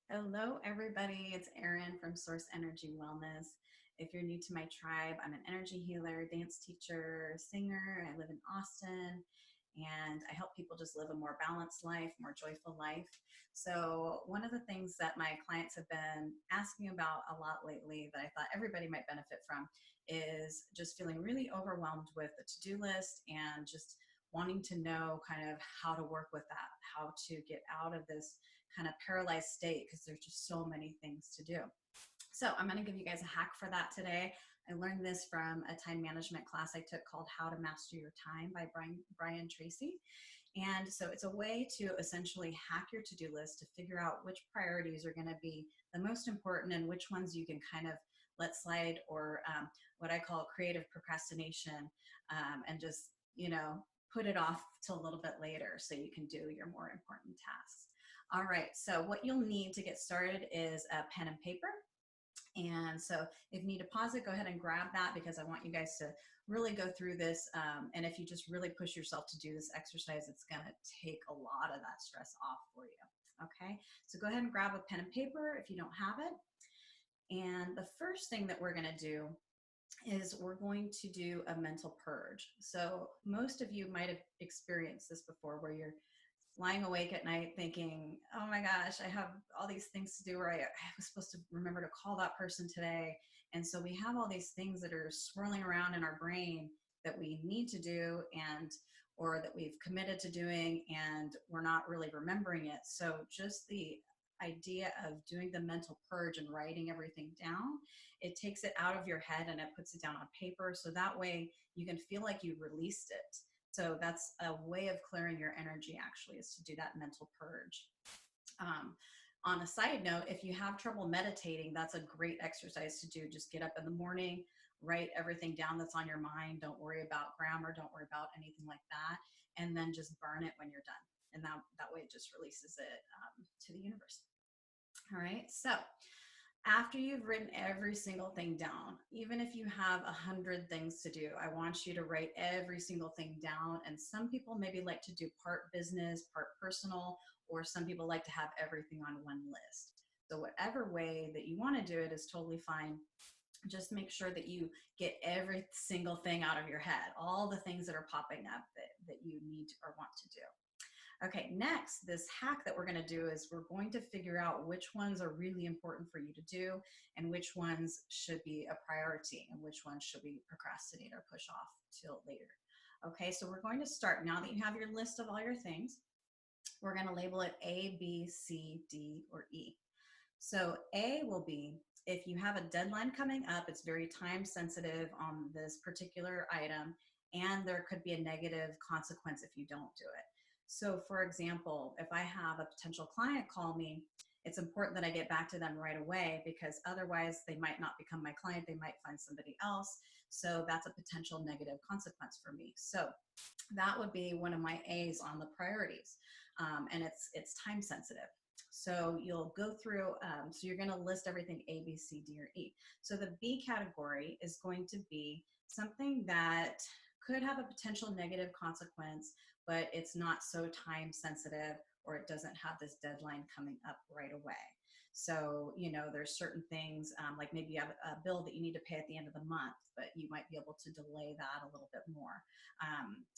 Hello, everybody. It's Erin from Source Energy Wellness. If you're new to my tribe, I'm an energy healer, dance teacher, singer. I live in Austin and I help people just live a more balanced life, more joyful life. So, one of the things that my clients have been asking about a lot lately that I thought everybody might benefit from is just feeling really overwhelmed with the to do list and just wanting to know kind of how to work with that, how to get out of this kind of paralyzed state because there's just so many things to do. So I'm going to give you guys a hack for that today. I learned this from a time management class I took called How to Master Your Time by Brian Tracy. And so it's a way to essentially hack your to-do list to figure out which priorities are going to be the most important and which ones you can kind of let slide or what I call creative procrastination and just, put it off till a little bit later so you can do your more important tasks. All right, so what you'll need to get started is a pen and paper. And so if you need to pause it, go ahead and grab that because I want you guys to really go through this. And if you just really push yourself to do this exercise, it's going to take a lot of that stress off for you. Okay, so go ahead and grab a pen and paper if you don't have it. And the first thing that we're going to do is we're going to do a mental purge. So most of you might have experienced this before where you're lying awake at night thinking, oh my gosh, I have all these things to do, or I was supposed to remember to call that person today. And so we have all these things that are swirling around in our brain that we need to do and or that we've committed to doing and we're not really remembering it. So just the idea of doing the mental purge and writing everything down, it takes it out of your head and it puts it down on paper. So that way you can feel like you released it. So that's a way of clearing your energy actually, is to do that mental purge. On a side note, if you have trouble meditating, that's a great exercise to do. Just get up in the morning, write everything down that's on your mind. Don't worry about grammar. Don't worry about anything like that. And then just burn it when you're done. And that way it just releases it to the universe. All right. So after you've written every single thing down, even if you have 100 things to do, I want you to write every single thing down. And some people maybe like to do part business, part personal, or some people like to have everything on one list. So whatever way that you want to do it is totally fine. Just make sure that you get every single thing out of your head, all the things that are popping up that you need or want to do. Okay, next, this hack that we're going to do is we're going to figure out which ones are really important for you to do and which ones should be a priority and which ones should we procrastinate or push off till later. Okay, so we're going to start. Now that you have your list of all your things, we're going to label it A, B, C, D, or E. So A will be if you have a deadline coming up, it's very time sensitive on this particular item, and there could be a negative consequence if you don't do it. So for example, if I have a potential client call me, it's important that I get back to them right away because otherwise they might not become my client. They might find somebody else. So that's a potential negative consequence for me. So that would be one of my A's on the priorities. And it's time sensitive. So you'll go through, so you're going to list everything A, B, C, D, or E. So the B category is going to be something that could have a potential negative consequence, but it's not so time sensitive or it doesn't have this deadline coming up right away. So, there's certain things like maybe you have a bill that you need to pay at the end of the month, but you might be able to delay that a little bit more.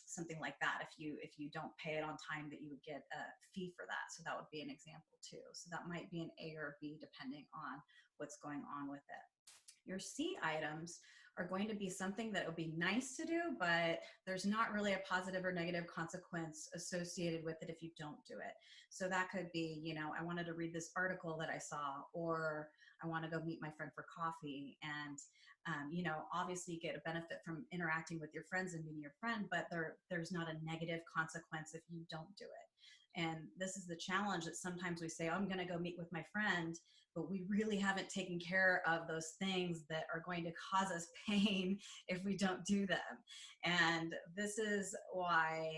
Something like that. If you don't pay it on time, that you would get a fee for that. So that would be an example too. So that might be an A or B depending on what's going on with it. Your C items are going to be something that would be nice to do, but there's not really a positive or negative consequence associated with it if you don't do it. So that could be, I wanted to read this article that I saw, or I want to go meet my friend for coffee. And, obviously you get a benefit from interacting with your friends and meeting your friend, but there's not a negative consequence if you don't do it. And this is the challenge that sometimes we say, oh, I'm going to go meet with my friend, but we really haven't taken care of those things that are going to cause us pain if we don't do them. And this is why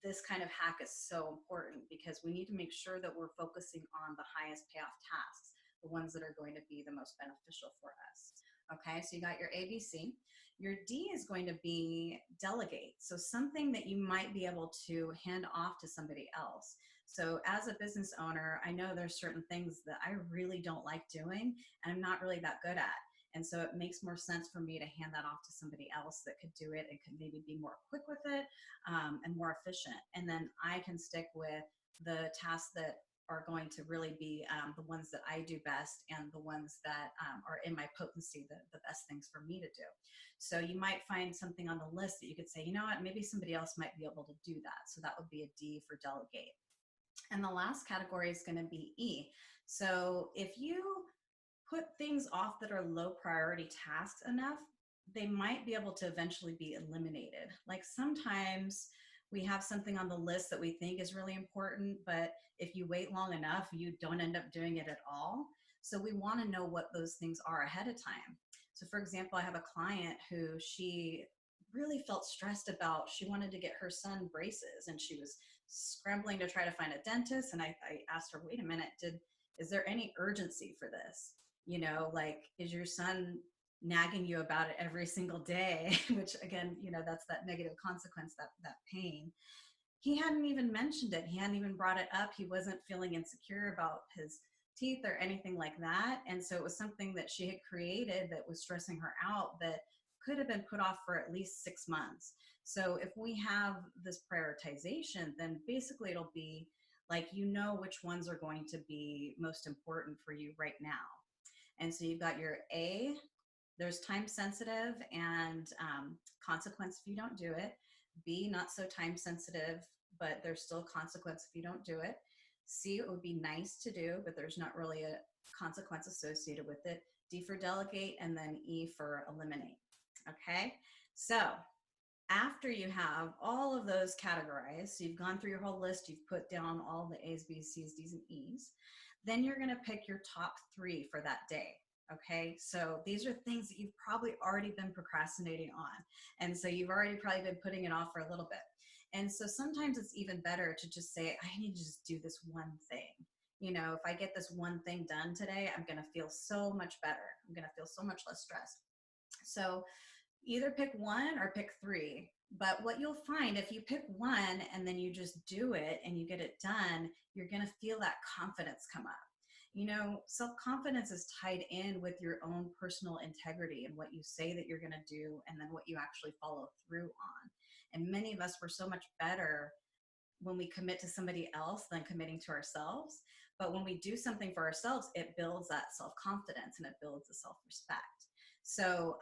this kind of hack is so important, because we need to make sure that we're focusing on the highest payoff tasks, the ones that are going to be the most beneficial for us. Okay, so you got your ABC. Your D is going to be delegate. So something that you might be able to hand off to somebody else. So as a business owner, I know there's certain things that I really don't like doing and I'm not really that good at. And so it makes more sense for me to hand that off to somebody else that could do it and could maybe be more quick with it, and more efficient. And then I can stick with the tasks that are going to really be the ones that I do best and the ones that are in my potency, the best things for me to do. So you might find something on the list that you could say, you know what, maybe somebody else might be able to do that. So that would be a D for delegate. And the last category is going to be E. So if you put things off that are low priority tasks enough, they might be able to eventually be eliminated. Like sometimes we have something on the list that we think is really important, but if you wait long enough, you don't end up doing it at all. So we want to know what those things are ahead of time. So for example, I have a client who she really felt stressed about, she wanted to get her son braces and she was scrambling to try to find a dentist. And I asked her, wait a minute, is there any urgency for this? You know, like, is your son nagging you about it every single day? Which again, you know, that's that negative consequence, that pain. He hadn't even mentioned it. He hadn't even brought it up. He wasn't feeling insecure about his teeth or anything like that. And so it was something that she had created that was stressing her out that could have been put off for at least 6 months. So if we have this prioritization, then basically it'll be like, you know, which ones are going to be most important for you right now. And so you've got your A, there's time sensitive and consequence if you don't do it. B, not so time sensitive, but there's still consequence if you don't do it. C, it would be nice to do, but there's not really a consequence associated with it. D for delegate, and then E for eliminate. Okay, so after you have all of those categorized, so you've gone through your whole list, you've put down all the A's, B's, C's, D's, and E's, then you're going to pick your top 3 for that day. Okay, so these are things that you've probably already been procrastinating on. And so you've already probably been putting it off for a little bit. And so sometimes it's even better to just say, I need to just do this one thing. You know, if I get this one thing done today, I'm going to feel so much better. I'm going to feel so much less stressed. So either pick 1 or pick 3. But what you'll find, if you pick 1 and then you just do it and you get it done, you're going to feel that confidence come up. You know, self-confidence is tied in with your own personal integrity and what you say that you're going to do and then what you actually follow through on. And many of us were so much better when we commit to somebody else than committing to ourselves. But when we do something for ourselves, it builds that self-confidence and it builds the self-respect. So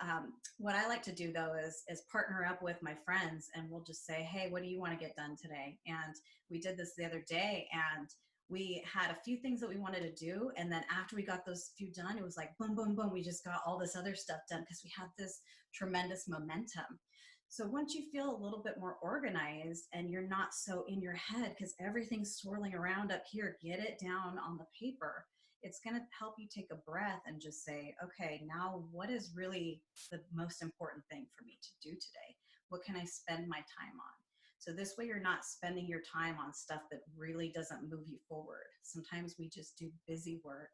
what I like to do though is partner up with my friends and we'll just say, hey, what do you want to get done today? And we did this the other day and we had a few things that we wanted to do. And then after we got those few done, it was like, boom, boom, boom. We just got all this other stuff done because we had this tremendous momentum. So once you feel a little bit more organized and you're not so in your head because everything's swirling around up here, get it down on the paper. It's going to help you take a breath and just say, okay, now what is really the most important thing for me to do today? What can I spend my time on? So this way you're not spending your time on stuff that really doesn't move you forward. Sometimes we just do busy work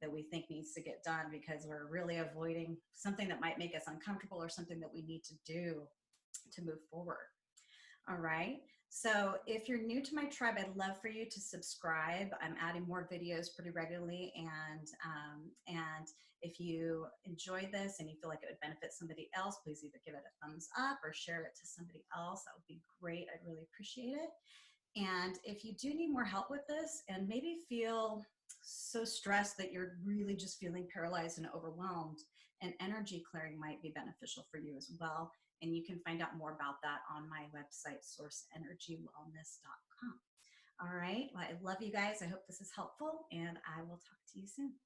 that we think needs to get done because we're really avoiding something that might make us uncomfortable or something that we need to do to move forward. All right. So if you're new to my tribe, I'd love for you to subscribe. I'm adding more videos pretty regularly. And if you enjoy this and you feel like it would benefit somebody else, please either give it a thumbs up or share it to somebody else. That would be great. I'd really appreciate it. And if you do need more help with this and maybe feel so stressed that you're really just feeling paralyzed and overwhelmed, and energy clearing might be beneficial for you as well. And you can find out more about that on my website, sourceenergywellness.com. All right. Well, I love you guys. I hope this is helpful, and I will talk to you soon.